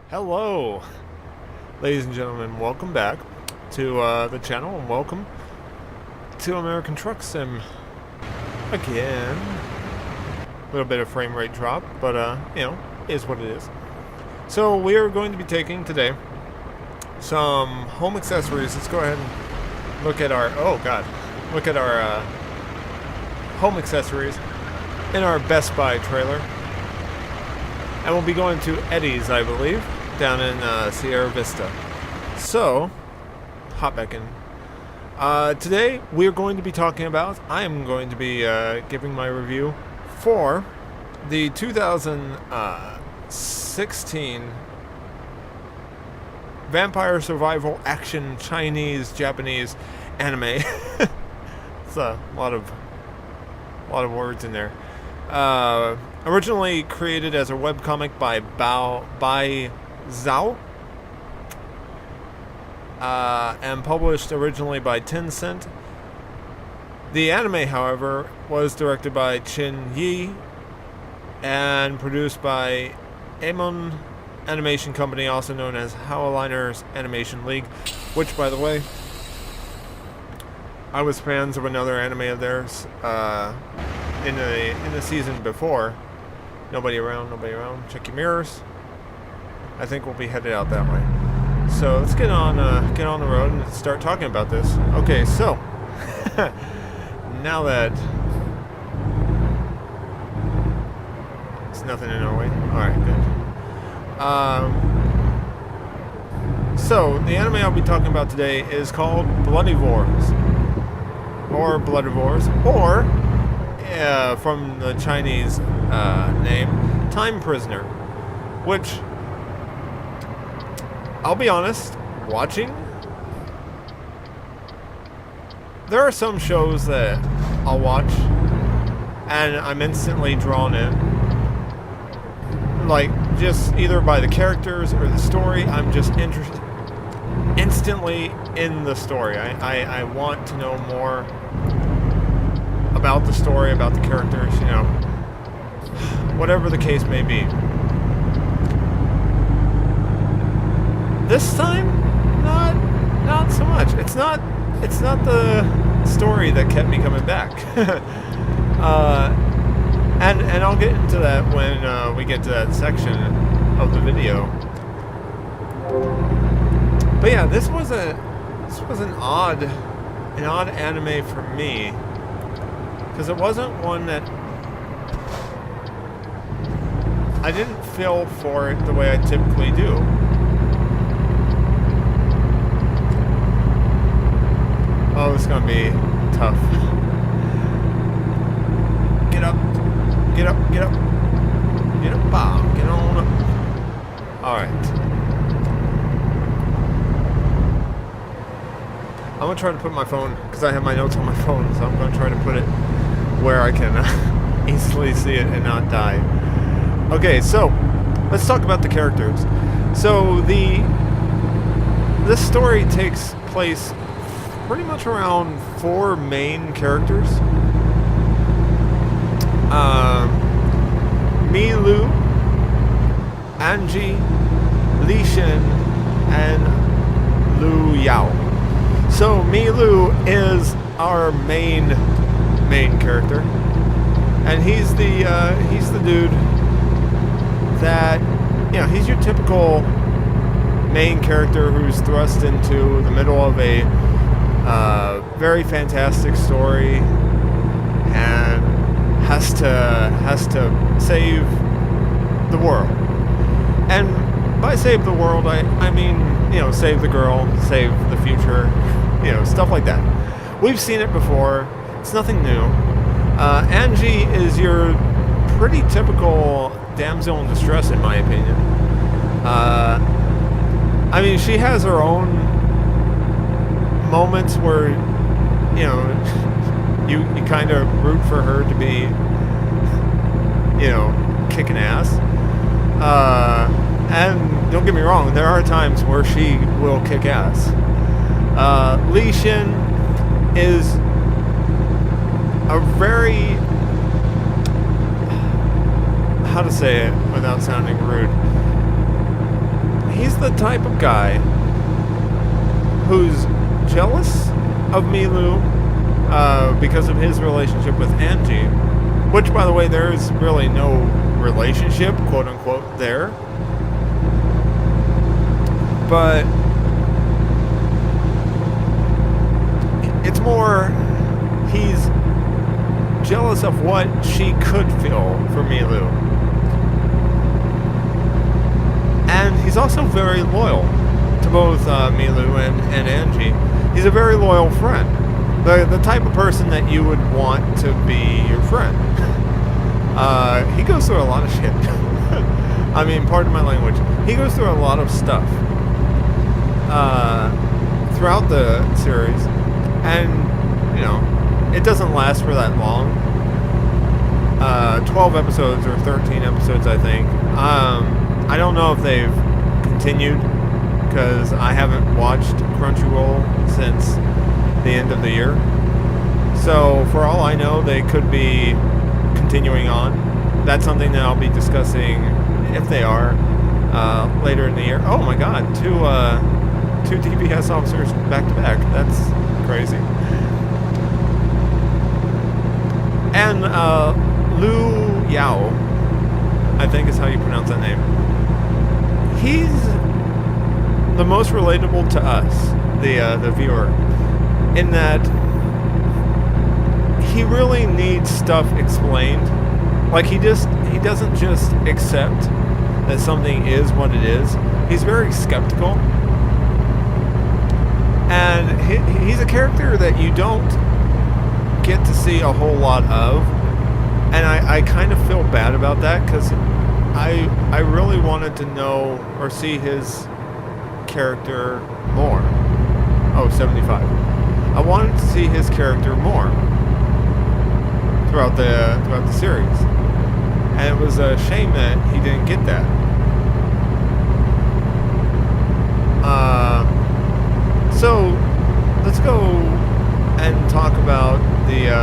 Hello, ladies and gentlemen. Welcome back to the channel, and welcome to American Truck Sim again. A little bit of frame rate drop, but is what it is. So we are going to be taking today some home accessories. Let's go ahead and look at our home accessories in our Best Buy trailer, and we'll be going to Eddie's, I believe, down in Sierra Vista. So, hop back in. Today, we're going to be talking about, I am going to be giving my review for the 2016 Vampire Survival Action Chinese-Japanese anime. It's a lot of words in there. Originally created as a webcomic by Zhao, and published originally by Tencent. The anime, however, was directed by Chin Yi and produced by Aemon Animation Company, also known as Howliners Animation League, which, by the way, I was fans of another anime of theirs in the season before. Nobody around. Check your mirrors. I think we'll be headed out that way. So let's get on the road and start talking about this. Okay, so now that there's nothing in our way. All right, good. So the anime I'll be talking about today is called Bloodivores, or Bloodivores, or from the Chinese name, Time Prisoner, which, I'll be honest, watching, there are some shows that I'll watch and I'm instantly drawn in, like, just either by the characters or the story. I'm just interested instantly in the story. I want to know more about the story, about the characters, whatever the case may be. This time, not so much. It's not the story that kept me coming back. And I'll get into that when we get to that section of the video. But yeah, this was an odd anime for me, because it wasn't one that I didn't feel for it the way I typically do. Oh, it's gonna be tough. Get up, get up, get up, get up, bow, get on up. Alright. I'm gonna try to put my phone, because I have my notes on my phone, so I'm gonna try to put it where I can easily see it and not die. Okay, so let's talk about the characters. So this story takes place pretty much around four main characters. Mi Lu, Anji, Li Shin, and Lu Yao. So Mi Lu is our main character, and he's the dude that, he's your typical main character who's thrust into the middle of a very fantastic story and has to save the world. And by save the world, I mean, save the girl, save the future, stuff like that. We've seen it before. It's nothing new. Angie is your pretty typical damsel in distress, in my opinion. I mean, she has her own moments where, you kind of root for her to be, kicking ass. And don't get me wrong, there are times where she will kick ass. Li Shin is a very, how to say it without sounding rude, the type of guy who's jealous of Milu because of his relationship with Angie, which, by the way, there's really no relationship, quote unquote, there. But it's more, he's jealous of what she could feel for Milu. And he's also very loyal to both Milu and Angie. He's a very loyal friend. The type of person that you would want to be your friend. He goes through a lot of shit. I mean, pardon my language. He goes through a lot of stuff throughout the series. And, you know, it doesn't last for that long. 12 episodes or 13 episodes, I think. I don't know if they've continued, because I haven't watched Crunchyroll since the end of the year. So, for all I know, they could be continuing on. That's something that I'll be discussing, if they are, later in the year. Oh my god, two DPS officers back to back. That's crazy. And Lu Yao, I think is how you pronounce that name. He's the most relatable to us, the viewer, in that he really needs stuff explained. Like, he doesn't just accept that something is what it is. He's very skeptical. And he's a character that you don't get to see a whole lot of. And I kind of feel bad about that, because I really wanted to know or see his character more. Oh, 75. I wanted to see his character more throughout the series. And it was a shame that he didn't get that. So let's go and talk about the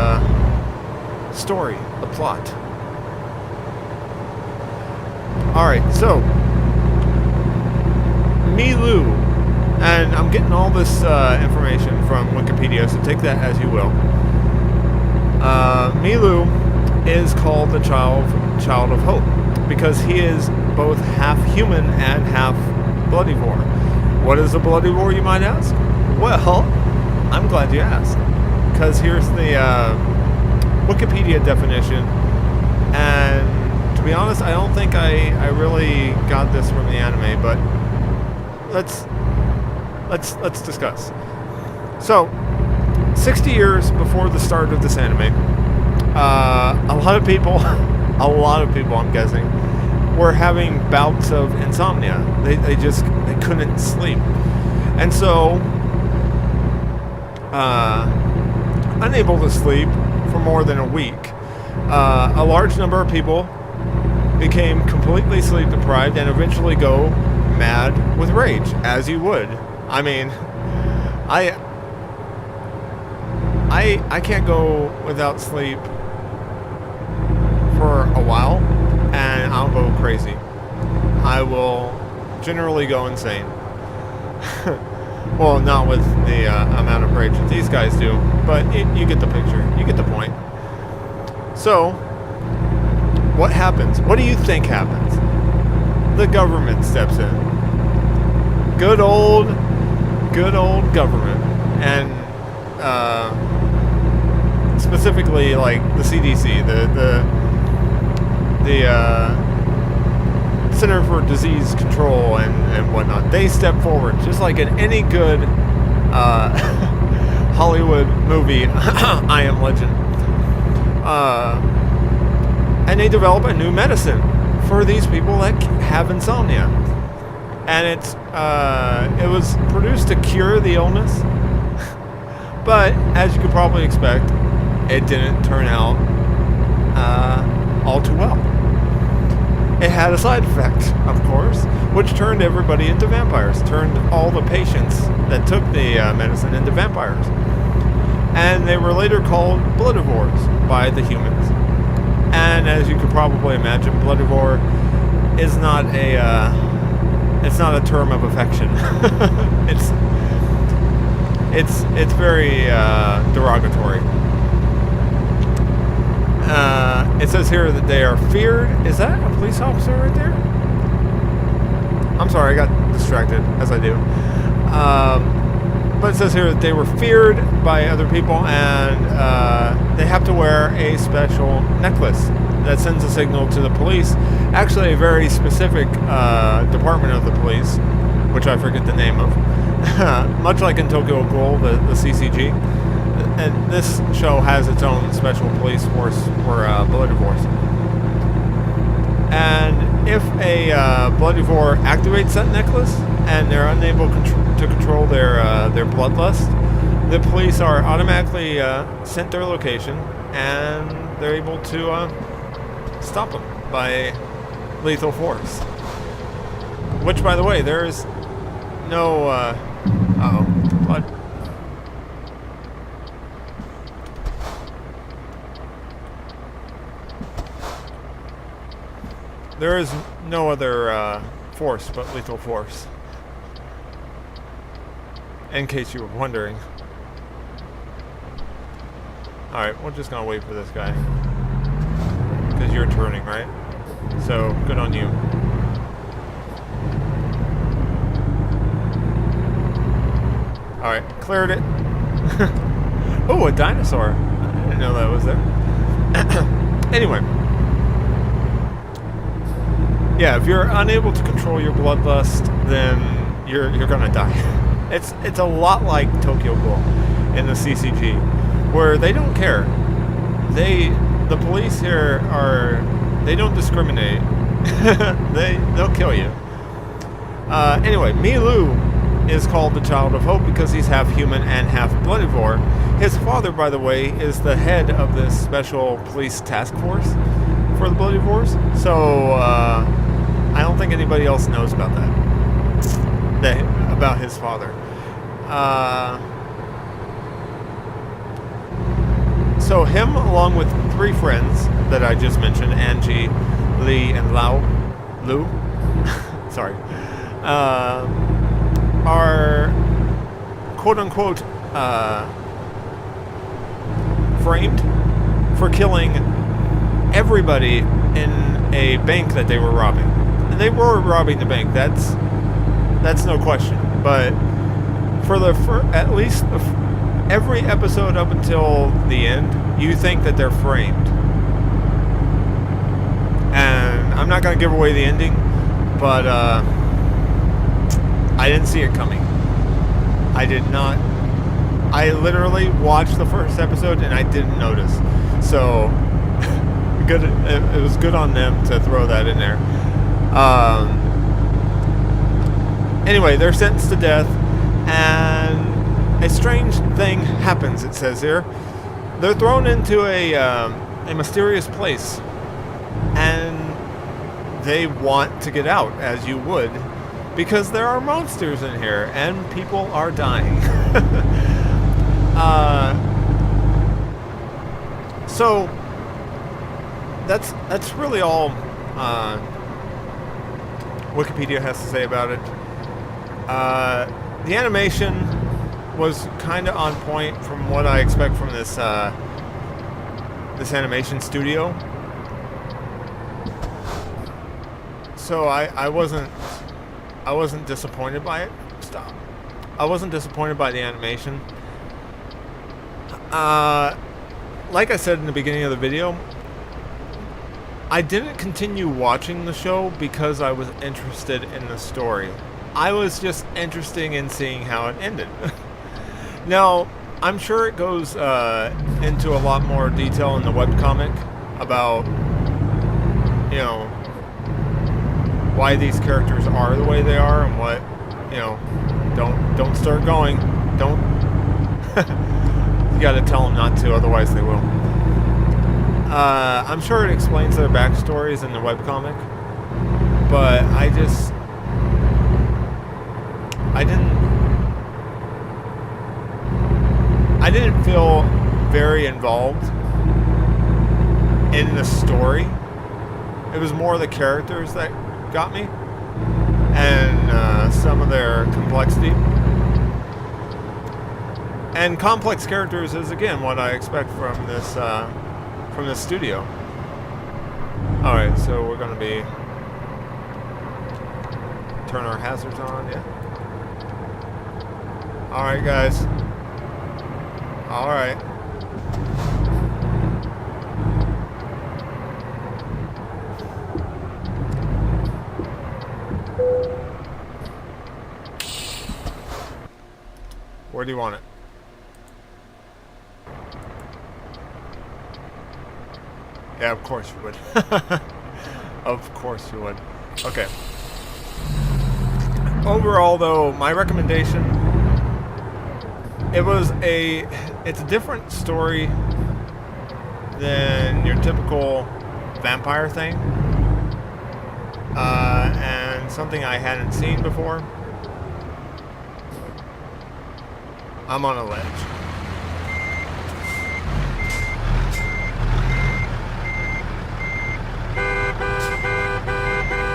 story, the plot. Alright, so Milu, and I'm getting all this information from Wikipedia, so take that as you will. Milu is called the child of hope because he is both half human and half Bloodivore. What is a Bloodivore, you might ask? Well, I'm glad you asked, because here's the Wikipedia definition, and to be honest, I don't think I really got this from the anime, but let's discuss. So, 60 years before the start of this anime, a lot of people, I'm guessing, were having bouts of insomnia. They couldn't sleep, and so unable to sleep for more than a week, a large number of people became completely sleep deprived and eventually go mad with rage, as you would. I mean, I can't go without sleep for a while, and I'll go crazy. I will generally go insane. Well, not with the amount of rage that these guys do, but you get the picture. You get the point. So, what happens? What do you think happens? The government steps in. Good old government. And specifically, like, the CDC, the Center for Disease Control and whatnot. They step forward, just like in any good Hollywood movie, I Am Legend. And they develop a new medicine for these people that have insomnia. And it was produced to cure the illness. But, as you could probably expect, it didn't turn out all too well. It had a side effect, of course, which turned everybody into vampires, turned all the patients that took the medicine into vampires. And they were later called Bloodivores by the humans. And as you could probably imagine, Bloodivore is not It's not a term of affection. It's very derogatory. It says here that they are feared. Is that a police officer right there? I'm sorry, I got distracted, as I do. But it says here that they were feared by other people, and they have to wear a special necklace that sends a signal to the police. Actually, a very specific department of the police, which I forget the name of. Much like in Tokyo Ghoul, the CCG. And this show has its own special police force for Bloodivore. And if a Bloodivore activates that necklace and they're unable to control their bloodlust, the police are automatically sent their location, and they're able to stop them by lethal force. Which, by the way, there's no blood. There is no other force but lethal force. In case you were wondering. Alright, we're just gonna wait for this guy. Because you're turning, right? So, good on you. Alright, cleared it. Oh, a dinosaur. I didn't know that was there. Anyway. Yeah, if you're unable to control your bloodlust, then you're gonna die. It's a lot like Tokyo Ghoul in the CCG, where they don't care. The police here they don't discriminate. They'll kill you. Anyway, Milu is called the Child of Hope because he's half human and half Bloodivore. His father, by the way, is the head of this special police task force for the Bloodivores. So I don't think anybody else knows about that. About his father. So him, along with 3 friends that I just mentioned, Angie, Lee, and Lou, sorry, are quote-unquote framed for killing everybody in a bank that they were robbing. And they were robbing the bank, that's no question. But for at least every episode up until the end, you think that they're framed. And I'm not going to give away the ending, but I didn't see it coming. I did not. I literally watched the first episode and I didn't notice. So, good. It was good on them to throw that in there. Anyway, they're sentenced to death, and a strange thing happens, it says here. They're thrown into a mysterious place, and they want to get out, as you would, because there are monsters in here, and people are dying. So, that's really all Wikipedia has to say about it. The animation was kind of on point from what I expect from this animation studio. So I wasn't disappointed by it. Stop. I wasn't disappointed by the animation. Like I said in the beginning of the video, I didn't continue watching the show because I was interested in the story. I was just interested in seeing how it ended. Now, I'm sure it goes into a lot more detail in the webcomic about, you know, why these characters are the way they are and what, you know, don't start going. Don't. You gotta tell them not to, otherwise they will. I'm sure it explains their backstories in the webcomic, but I didn't feel very involved in the story. It was more the characters that got me, and their complexity. And complex characters is again what I expect from this studio. All right, so we're gonna be turn our hazards on, yeah. All right, guys. All right. Where do you want it? Yeah, of course you would. Of course you would. Okay. Overall, though, my recommendation, it's a different story than your typical vampire thing. And something I hadn't seen before. I'm on a ledge.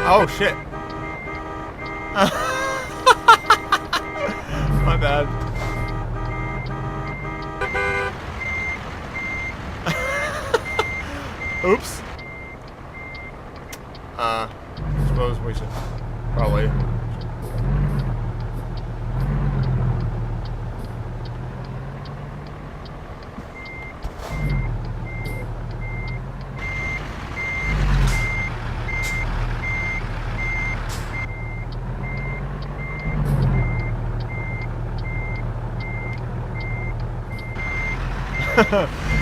Oh shit. My bad. Oops. Suppose we should probably.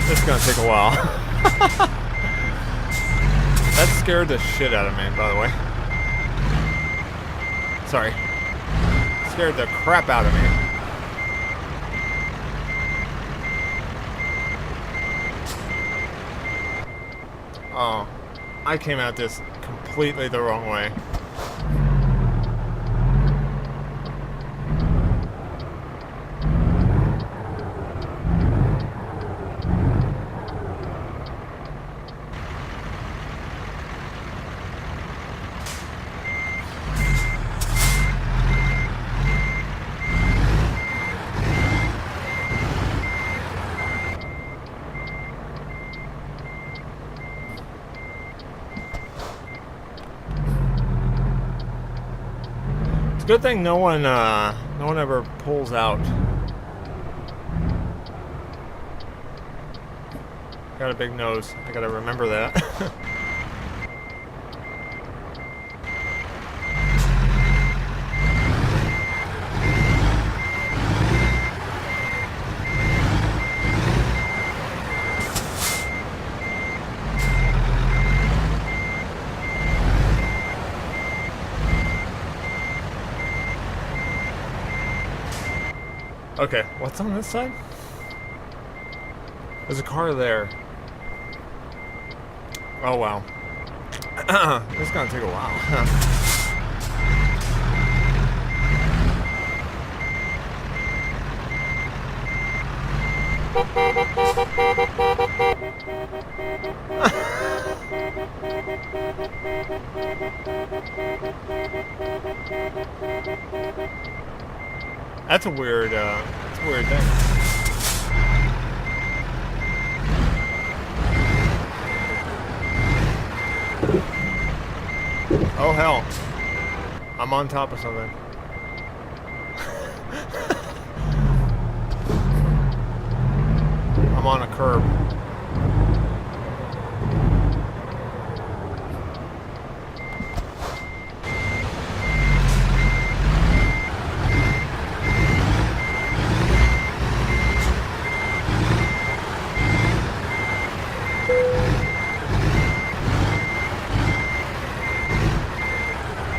This is gonna take a while. That scared the shit out of me, by the way. Sorry. Scared the crap out of me. Oh, I came at this completely the wrong way. Good thing no one ever pulls out. Got a big nose. I gotta remember that. Okay, what's on this side? There's a car there. Oh wow. This is gonna take a while. That's a weird thing. Oh hell. I'm on top of something. I'm on a curb.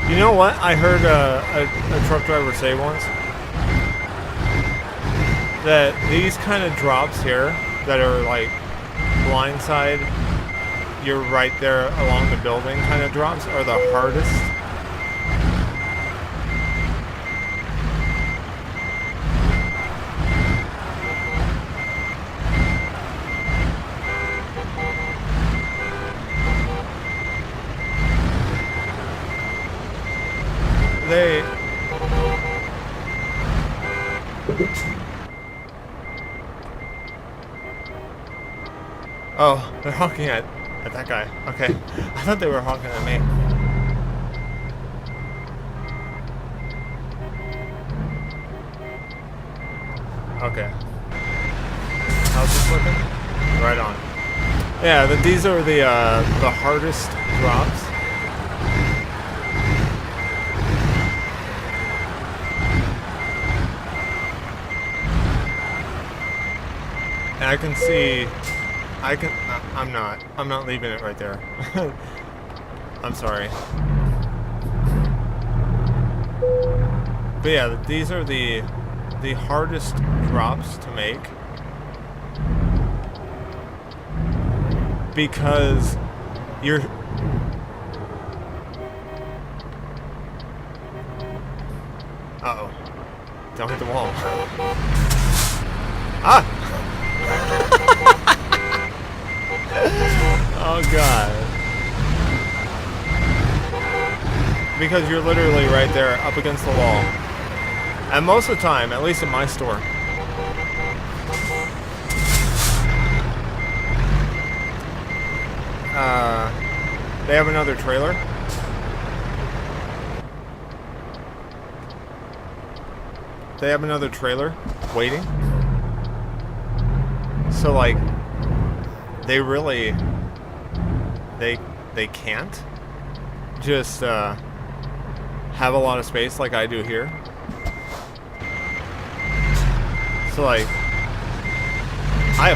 You know what? I heard a truck driver say once that these kind of drops here that are like blindside, you're right there along the building kind of drops are the hardest. Oh, they're honking at that guy. Okay. I thought they were honking at me. Okay. How's this looking? Right on. Yeah, these are the hardest drops. And I can see, I'm not leaving it right there. I'm sorry. But yeah, these are the hardest drops to make. Because you're... Uh-oh. Don't hit the wall. Ah! Oh god. Because you're literally right there up against the wall. And most of the time, at least in my store, they have another trailer. They have another trailer waiting. So like, they really, they can't just have a lot of space like I do here. So like, I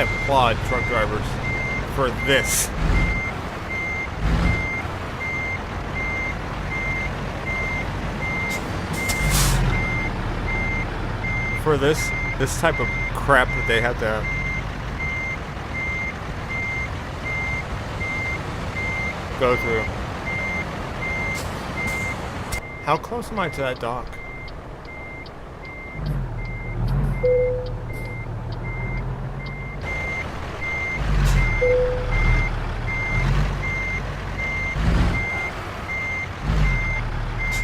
applaud truck drivers for this. For this type of crap that they have to go through. How close am I to that dock?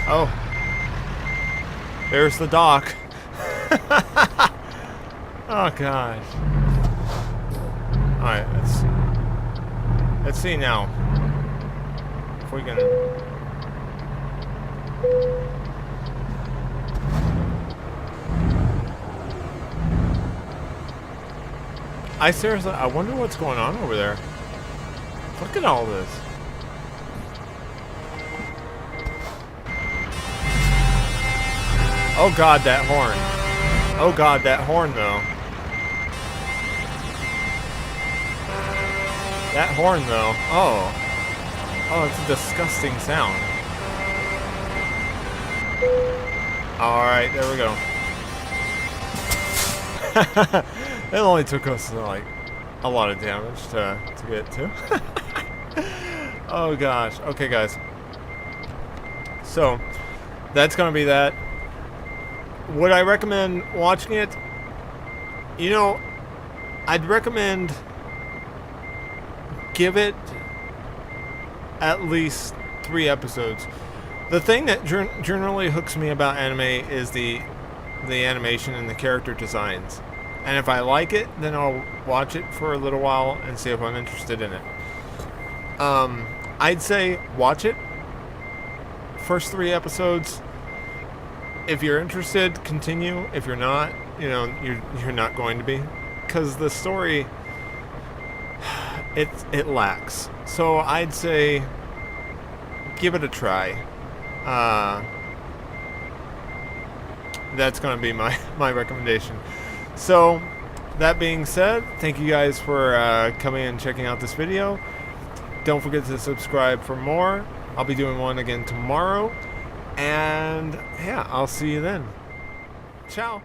Oh, there's the dock. Oh gosh. Alright, let's see now if we can. I wonder what's going on over there. Look at all this. Oh god, that horn. Oh god, that horn though. That horn though. Oh. Oh, it's a disgusting sound. Alright, there we go. It only took us like a lot of damage to get to. Oh gosh. Okay guys. So that's gonna be that. Would I recommend watching it? You know, I'd recommend give it at least 3 episodes. The thing that generally hooks me about anime is the animation and the character designs. And if I like it, then I'll watch it for a little while and see if I'm interested in it. I'd say watch it. First 3 episodes. If you're interested, continue. If you're not, you know, you're not going to be, because the story it lacks. So I'd say give it a try. That's going to be my recommendation. So that being said, thank you guys for coming and checking out this video. Don't forget to subscribe for more. I'll be doing one again tomorrow. And yeah, I'll see you then. Ciao.